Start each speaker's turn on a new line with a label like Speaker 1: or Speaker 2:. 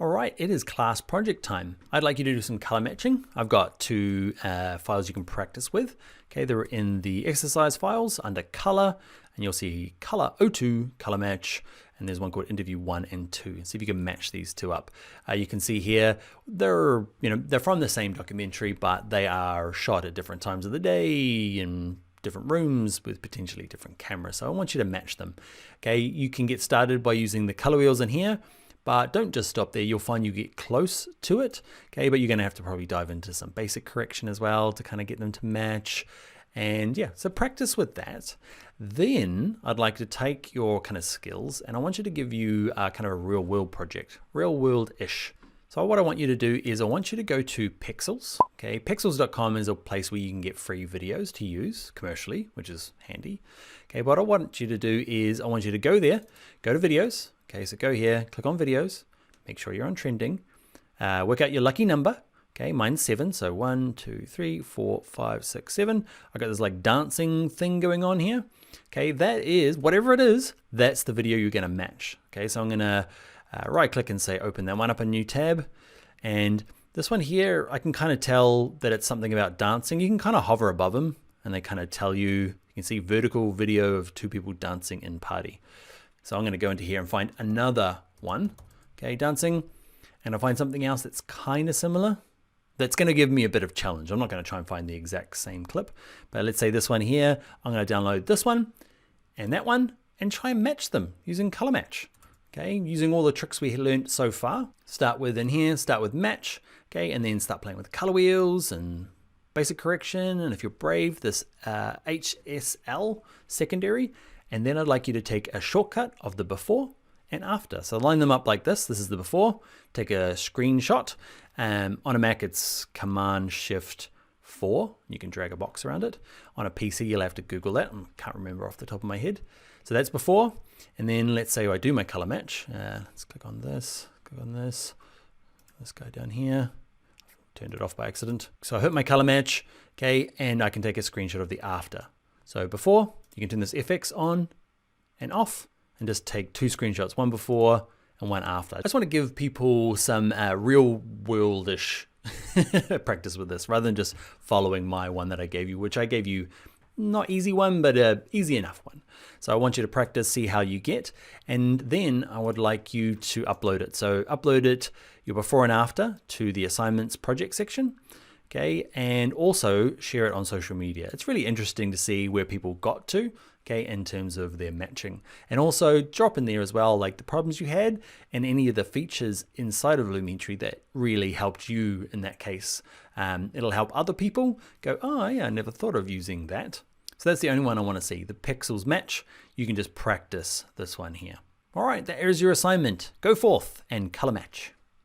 Speaker 1: All right, it is class project time. I'd like you to do some color matching. I've got two files you can practice with. Okay, they're in the exercise files under color, and you'll see color 02, color match, and there's one called interview 1 and 2. See if you can match these two up. You can see here they're from the same documentary, but they are shot at different times of the day in different rooms with potentially different cameras. So I want you to match them. Okay, you can get started by using the color wheels in here. But don't just stop there. You'll find you get close to it, okay? But you're gonna have to probably dive into some basic correction as well to kind of get them to match. And yeah, so practice with that. Then I'd like to take your kind of skills and I want you to give you kind of a real world project, real world-ish. So what I want you to do is I want you to go to Pexels, okay? Pexels.com is a place where you can get free videos to use commercially, which is handy. Okay, what I want you to do is I want you to go there, go to videos. Okay, so go here, click on videos, make sure you're on trending, work out your lucky number. Okay, mine's 7, so 1, 2, 3, 4, 5, 6, 7. I got this like dancing thing going on here. Okay, that is, whatever it is, that's the video you're gonna match. Okay, so I'm gonna right click and say open that one up, a new tab. And this one here, I can kind of tell that it's something about dancing. You can kind of hover above them and they kind of tell you can see vertical video of 2 people dancing in party. So I'm going to go into here and find another one, okay, dancing, and I'll find something else that's kind of similar. That's going to give me a bit of challenge. I'm not going to try and find the exact same clip, but let's say this one here, I'm going to download this one and that one and try and match them using color match, okay, using all the tricks we learned so far. Start with in here, start with match, okay, and then start playing with color wheels and basic correction, and if you're brave, this HSL secondary. And then I'd like you to take a shortcut of the before and after. So line them up like this. This is the before. Take a screenshot. On a Mac, it's Command-Shift-4. You can drag a box around it. On a PC, you'll have to Google that. I can't remember off the top of my head. So that's before. And then let's say I do my color match. Let's click on this, click on this. Let's go down here. Turned it off by accident. So I hit my color match, okay, and I can take a screenshot of the after. So before, you can turn this FX on and off and just take 2 screenshots, one before and one after. I just want to give people some real world-ish practice with this rather than just following my one that I gave you, which I gave you not easy one, but a easy enough one. So I want you to practice, see how you get, and then I would like you to upload it. So upload it, your before and after, to the assignments project section. Okay, and also share it on social media. It's really interesting to see where people got to, okay, in terms of their matching. And also drop in there as well, like the problems you had and any of the features inside of Lumetri that really helped you in that case. It'll help other people go, oh yeah, I never thought of using that. So that's the only one I want to see, the Pexels match. You can just practice this one here. All right, that is your assignment. Go forth and color match.